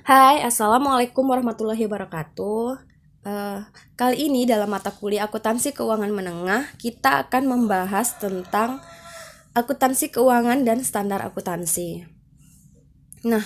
Hai, Assalamualaikum warahmatullahi wabarakatuh. Eh, Kali ini dalam mata kuliah akuntansi keuangan menengah, kita akan membahas tentang akuntansi keuangan dan standar akuntansi. Nah,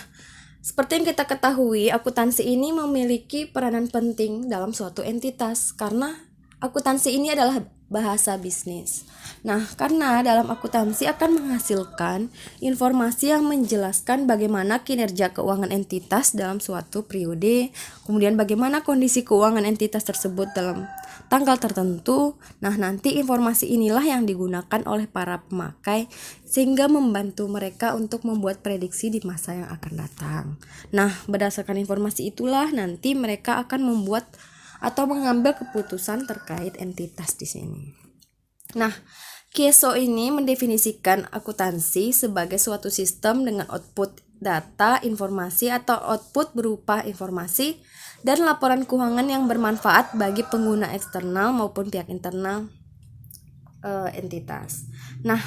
seperti yang kita ketahui, akuntansi ini memiliki peranan penting dalam suatu entitas karena akuntansi ini adalah bahasa bisnis. Nah, karena dalam akuntansi akan menghasilkan informasi yang menjelaskan bagaimana kinerja keuangan entitas dalam suatu periode, kemudian bagaimana kondisi keuangan entitas tersebut dalam tanggal tertentu. Nah, nanti informasi inilah yang digunakan oleh para pemakai sehingga membantu mereka untuk membuat prediksi di masa yang akan datang. Nah, berdasarkan informasi itulah nanti mereka akan membuat atau mengambil keputusan terkait entitas di sini. Nah, KSO ini mendefinisikan akuntansi sebagai suatu sistem dengan output data, informasi atau output berupa informasi dan laporan keuangan yang bermanfaat bagi pengguna eksternal maupun pihak internal entitas. Nah,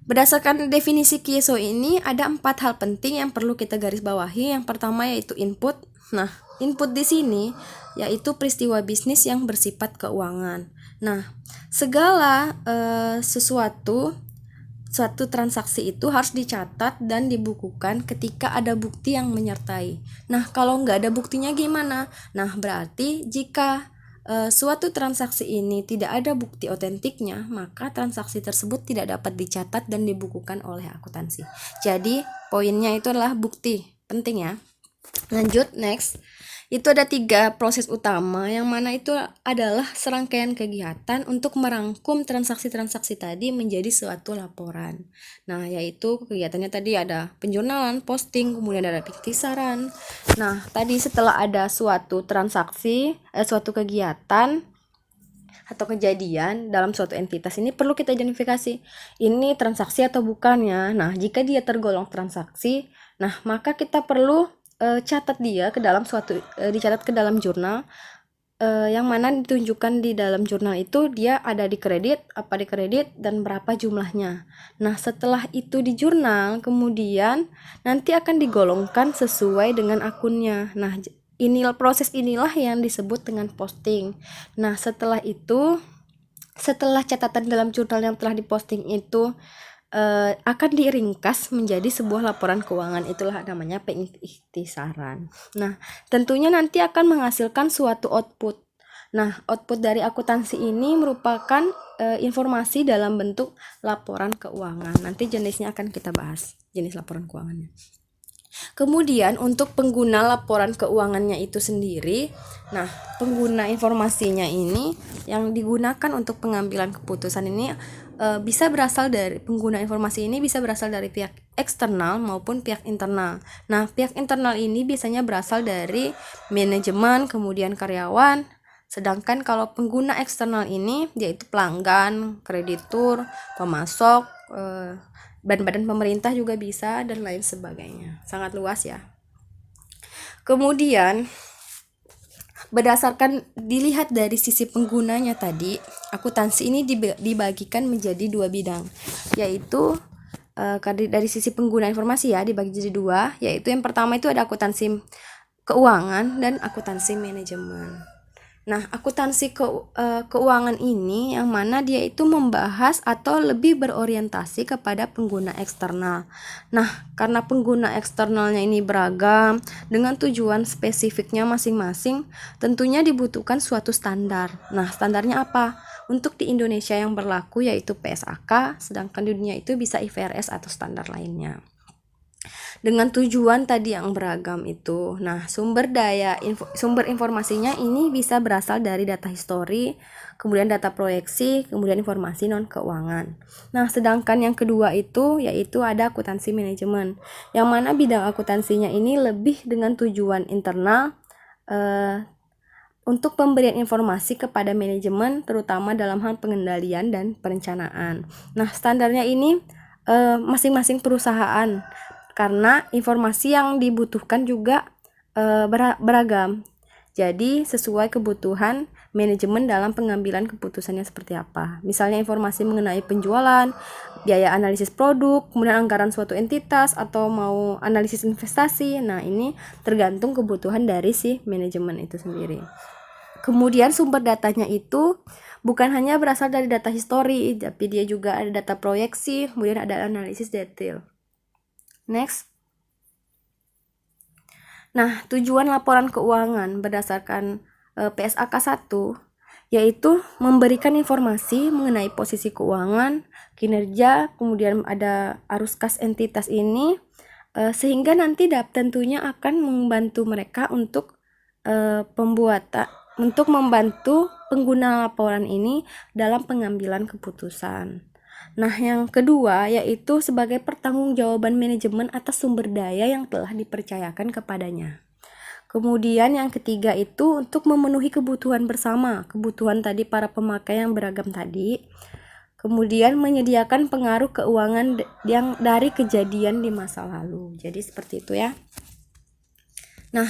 berdasarkan definisi KSO ini ada 4 hal penting yang perlu kita garis bawahi. Yang pertama yaitu input. Nah, input di sini yaitu peristiwa bisnis yang bersifat keuangan. Nah, segala suatu transaksi itu harus dicatat dan dibukukan ketika ada bukti yang menyertai. Nah, kalau nggak ada buktinya gimana? Nah, berarti jika suatu transaksi ini tidak ada bukti otentiknya, maka transaksi tersebut tidak dapat dicatat dan dibukukan oleh akuntansi. Jadi, poinnya itu adalah bukti. Penting ya. Lanjut, next. Itu ada 3 proses utama, yang mana itu adalah serangkaian kegiatan untuk merangkum transaksi-transaksi tadi menjadi suatu laporan. Nah, yaitu kegiatannya tadi ada penjurnalan, posting, kemudian ada pengkisaran. Nah, tadi setelah ada suatu transaksi, suatu kegiatan atau kejadian dalam suatu entitas ini perlu kita identifikasi ini transaksi atau bukannya. Nah, jika dia tergolong transaksi, nah maka kita perlu catat dia ke dalam dicatat ke dalam jurnal, yang mana ditunjukkan di dalam jurnal itu dia ada di kredit, apa di kredit, dan berapa jumlahnya. Nah, setelah itu di jurnal, kemudian nanti akan digolongkan sesuai dengan akunnya. Nah, proses inilah yang disebut dengan posting. Nah, setelah catatan dalam jurnal yang telah diposting itu akan diringkas menjadi sebuah laporan keuangan, itulah namanya pengikhtisaran. Nah, tentunya nanti akan menghasilkan suatu output. Nah, output dari akuntansi ini merupakan informasi dalam bentuk laporan keuangan. Nanti jenisnya akan kita bahas, jenis laporan keuangannya. Kemudian untuk pengguna laporan keuangannya itu sendiri, nah pengguna informasinya ini yang digunakan untuk pengambilan keputusan ini bisa berasal dari pengguna informasi ini bisa berasal dari pihak eksternal maupun pihak internal. Nah, pihak internal ini biasanya berasal dari manajemen, kemudian karyawan. Sedangkan kalau pengguna eksternal ini yaitu pelanggan, kreditur, pemasok, badan-badan pemerintah juga bisa, dan lain sebagainya. Sangat luas ya. Kemudian berdasarkan dilihat dari sisi penggunanya tadi, akuntansi ini dibagikan menjadi 2 bidang, yaitu dari sisi pengguna informasi ya dibagi jadi 2, yaitu yang pertama itu ada akuntansi keuangan dan akuntansi manajemen. Nah, akuntansi keuangan ini yang mana dia itu membahas atau lebih berorientasi kepada pengguna eksternal. Nah, karena pengguna eksternalnya ini beragam dengan tujuan spesifiknya masing-masing, tentunya dibutuhkan suatu standar. Nah, standarnya apa? Untuk di Indonesia yang berlaku yaitu PSAK, sedangkan di dunia itu bisa IFRS atau standar lainnya. Dengan tujuan tadi yang beragam itu. Nah, sumber informasinya ini bisa berasal dari data histori, kemudian data proyeksi, kemudian informasi non keuangan. Nah, sedangkan yang kedua itu yaitu ada akuntansi manajemen, yang mana bidang akuntansinya ini lebih dengan tujuan internal untuk pemberian informasi kepada manajemen, terutama dalam hal pengendalian dan perencanaan. Nah, standarnya ini masing-masing perusahaan, karena informasi yang dibutuhkan juga beragam. Jadi sesuai kebutuhan manajemen dalam pengambilan keputusannya seperti apa. Misalnya informasi mengenai penjualan, biaya analisis produk, kemudian anggaran suatu entitas, atau mau analisis investasi. Nah, ini tergantung kebutuhan dari si manajemen itu sendiri. Kemudian sumber datanya itu bukan hanya berasal dari data histori, tapi dia juga ada data proyeksi, kemudian ada analisis detail. Next. Nah, tujuan laporan keuangan berdasarkan PSAK 1 yaitu memberikan informasi mengenai posisi keuangan, kinerja, kemudian ada arus kas entitas ini, sehingga nanti tentunya akan membantu mereka untuk membantu pengguna laporan ini dalam pengambilan keputusan. Nah, yang kedua yaitu sebagai pertanggungjawaban manajemen atas sumber daya yang telah dipercayakan kepadanya. Kemudian yang ketiga itu untuk memenuhi kebutuhan bersama, kebutuhan tadi para pemakai yang beragam tadi. Kemudian menyediakan pengaruh keuangan yang dari kejadian di masa lalu. Jadi seperti itu ya. Nah,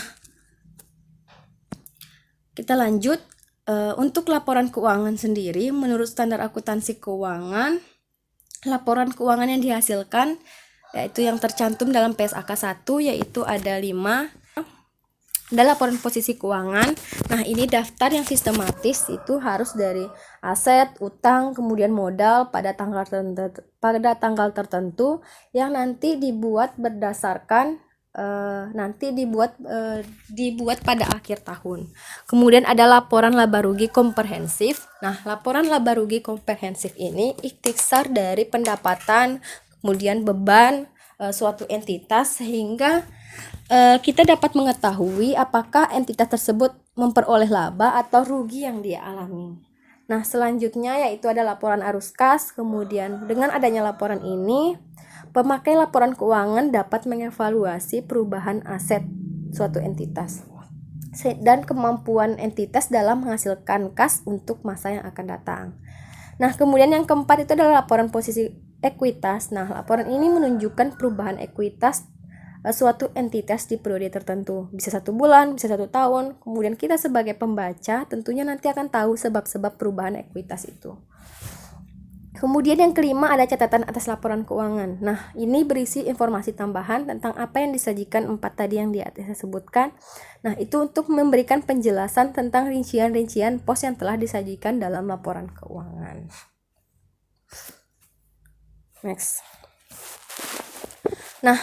kita lanjut. Untuk laporan keuangan sendiri, menurut standar akuntansi keuangan, laporan keuangan yang dihasilkan yaitu yang tercantum dalam PSAK 1 yaitu ada 5. Ada laporan posisi keuangan. Nah, ini daftar yang sistematis itu harus dari aset, utang, kemudian modal pada tanggal tertentu yang nanti dibuat berdasarkan dibuat pada akhir tahun. Kemudian ada laporan laba rugi komprehensif. Nah, laporan laba rugi komprehensif ini ikhtisar dari pendapatan, kemudian beban suatu entitas sehingga kita dapat mengetahui apakah entitas tersebut memperoleh laba atau rugi yang dia alami. Nah, selanjutnya yaitu ada laporan arus kas. Kemudian dengan adanya laporan ini, pemakai laporan keuangan dapat mengevaluasi perubahan aset suatu entitas dan kemampuan entitas dalam menghasilkan kas untuk masa yang akan datang. Nah, kemudian yang keempat itu adalah laporan posisi ekuitas. Nah, laporan ini menunjukkan perubahan ekuitas suatu entitas di periode tertentu, bisa 1 bulan, bisa 1 tahun. Kemudian kita sebagai pembaca tentunya nanti akan tahu sebab-sebab perubahan ekuitas itu. Kemudian yang kelima ada catatan atas laporan keuangan. Nah, ini berisi informasi tambahan tentang apa yang disajikan 4 tadi yang di atas saya sebutkan. Nah, itu untuk memberikan penjelasan tentang rincian-rincian pos yang telah disajikan dalam laporan keuangan. Next. Nah,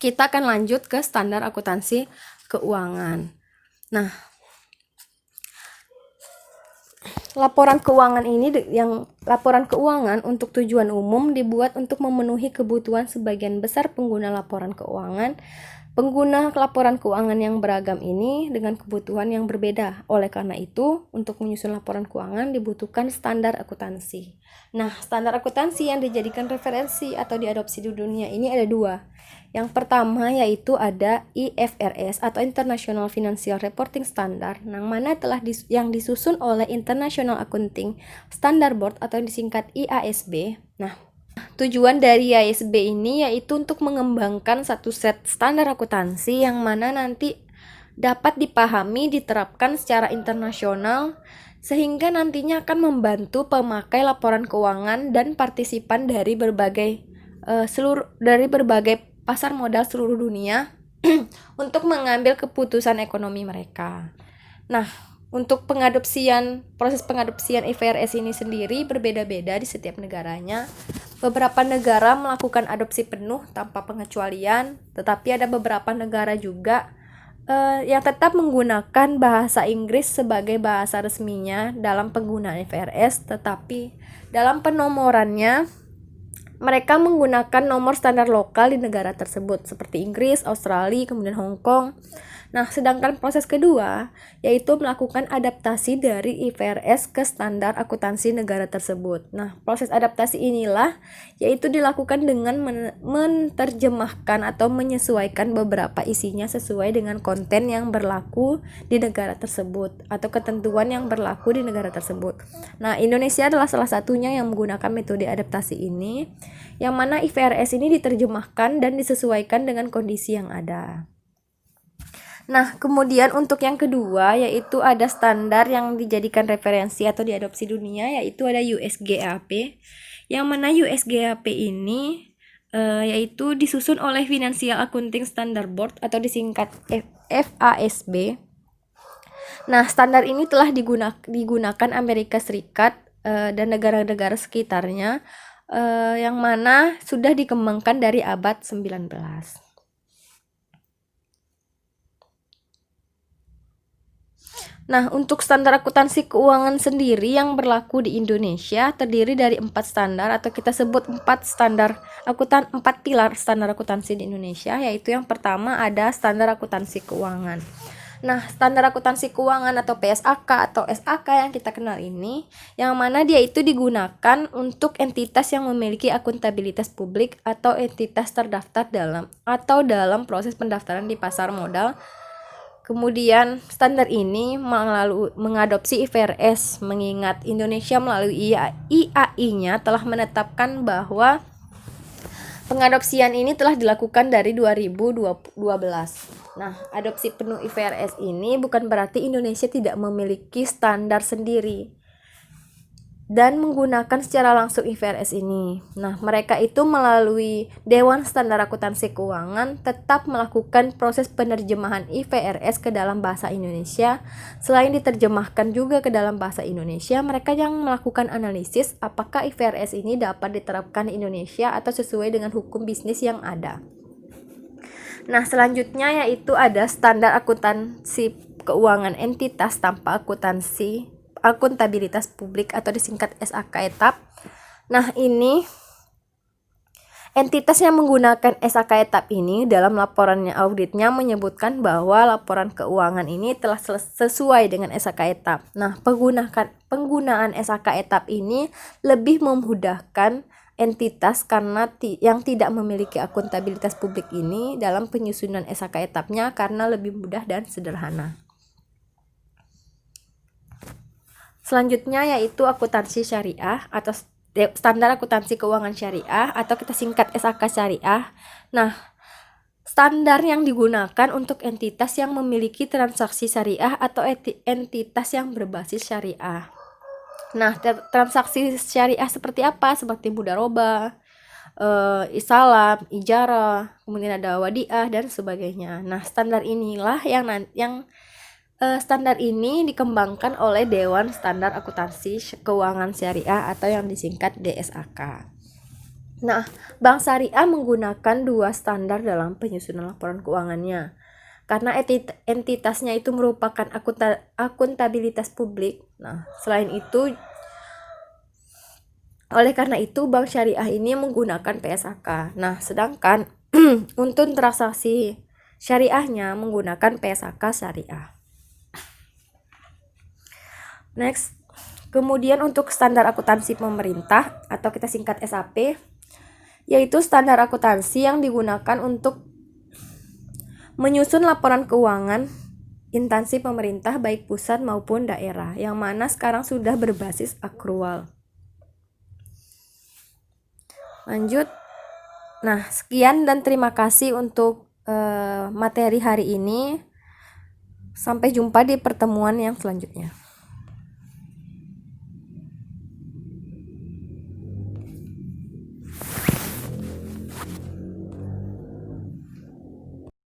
kita akan lanjut ke standar akuntansi keuangan. Nah, laporan keuangan untuk tujuan umum dibuat untuk memenuhi kebutuhan sebagian besar pengguna laporan keuangan. Pengguna laporan keuangan yang beragam ini dengan kebutuhan yang berbeda. Oleh karena itu, untuk menyusun laporan keuangan dibutuhkan standar akuntansi. Nah, standar akuntansi yang dijadikan referensi atau diadopsi di dunia ini ada 2. Yang pertama yaitu ada IFRS atau International Financial Reporting Standard, yang mana yang disusun oleh International Accounting Standard Board atau yang disingkat IASB. Nah, tujuan dari IASB ini yaitu untuk mengembangkan satu set standar akuntansi yang mana nanti dapat dipahami, diterapkan secara internasional sehingga nantinya akan membantu pemakai laporan keuangan dan partisipan dari berbagai pasar modal seluruh dunia untuk mengambil keputusan ekonomi mereka. Nah, untuk proses pengadopsian IFRS ini sendiri berbeda-beda di setiap negaranya. Beberapa negara melakukan adopsi penuh tanpa pengecualian, tetapi ada beberapa negara juga yang tetap menggunakan bahasa Inggris sebagai bahasa resminya dalam penggunaan IFRS, tetapi dalam penomorannya mereka menggunakan nomor standar lokal di negara tersebut seperti Inggris, Australia, kemudian Hong Kong. Nah, sedangkan proses kedua yaitu melakukan adaptasi dari IFRS ke standar akuntansi negara tersebut. Nah, proses adaptasi inilah yaitu dilakukan dengan menerjemahkan atau menyesuaikan beberapa isinya sesuai dengan konten yang berlaku di negara tersebut atau ketentuan yang berlaku di negara tersebut. Nah, Indonesia adalah salah satunya yang menggunakan metode adaptasi ini, yang mana IFRS ini diterjemahkan dan disesuaikan dengan kondisi yang ada. Nah, kemudian untuk yang kedua yaitu ada standar yang dijadikan referensi atau diadopsi dunia, yaitu ada USGAP Yang mana USGAP ini yaitu disusun oleh Financial Accounting Standard Board atau disingkat FASB. Nah, standar ini telah digunakan Amerika Serikat dan negara-negara sekitarnya yang mana sudah dikembangkan dari abad 19. Nah, untuk standar akuntansi keuangan sendiri yang berlaku di Indonesia terdiri dari 4 standar atau kita sebut 4 pilar standar akuntansi di Indonesia, yaitu yang pertama ada standar akuntansi keuangan. Nah, standar akuntansi keuangan atau PSAK atau SAK yang kita kenal ini, yang mana dia itu digunakan untuk entitas yang memiliki akuntabilitas publik atau entitas terdaftar dalam proses pendaftaran di pasar modal. Kemudian standar ini mengadopsi IFRS, mengingat Indonesia melalui IAI-nya telah menetapkan bahwa pengadopsian ini telah dilakukan dari 2012. Nah, adopsi penuh IFRS ini bukan berarti Indonesia tidak memiliki standar sendiri dan menggunakan secara langsung IFRS ini. Nah, mereka itu melalui Dewan Standar Akuntansi Keuangan tetap melakukan proses penerjemahan IFRS ke dalam bahasa Indonesia. Selain diterjemahkan juga ke dalam bahasa Indonesia, mereka yang melakukan analisis apakah IFRS ini dapat diterapkan di Indonesia atau sesuai dengan hukum bisnis yang ada. Nah, selanjutnya yaitu ada standar akuntansi keuangan entitas tanpa akuntabilitas publik atau disingkat SAK etap. Nah, ini entitas yang menggunakan SAK etap ini dalam laporannya auditnya menyebutkan bahwa laporan keuangan ini telah sesuai dengan SAK etap. Nah, penggunaan SAK etap ini lebih memudahkan entitas karena yang tidak memiliki akuntabilitas publik ini dalam penyusunan SAK etapnya karena lebih mudah dan sederhana. Selanjutnya yaitu akuntansi syariah atau standar akuntansi keuangan syariah atau kita singkat SAK syariah. Nah, standar yang digunakan untuk entitas yang memiliki transaksi syariah atau entitas yang berbasis syariah. Nah, transaksi syariah seperti apa? Seperti mudharabah, isalam, ijarah, kemudian ada wadiah dan sebagainya. Nah, standar inilah yang standar ini dikembangkan oleh Dewan Standar Akuntansi Keuangan Syariah atau yang disingkat DSAK. Nah, Bank Syariah menggunakan 2 standar dalam penyusunan laporan keuangannya. Karena entitasnya itu merupakan akuntabilitas publik. Nah, oleh karena itu Bank Syariah ini menggunakan PSAK. Nah, sedangkan untuk transaksi syariahnya menggunakan PSAK syariah. Next, kemudian untuk standar akuntansi pemerintah atau kita singkat SAP, yaitu standar akuntansi yang digunakan untuk menyusun laporan keuangan instansi pemerintah baik pusat maupun daerah, yang mana sekarang sudah berbasis akrual. Lanjut. Nah, sekian dan terima kasih untuk materi hari ini. Sampai jumpa di pertemuan yang selanjutnya.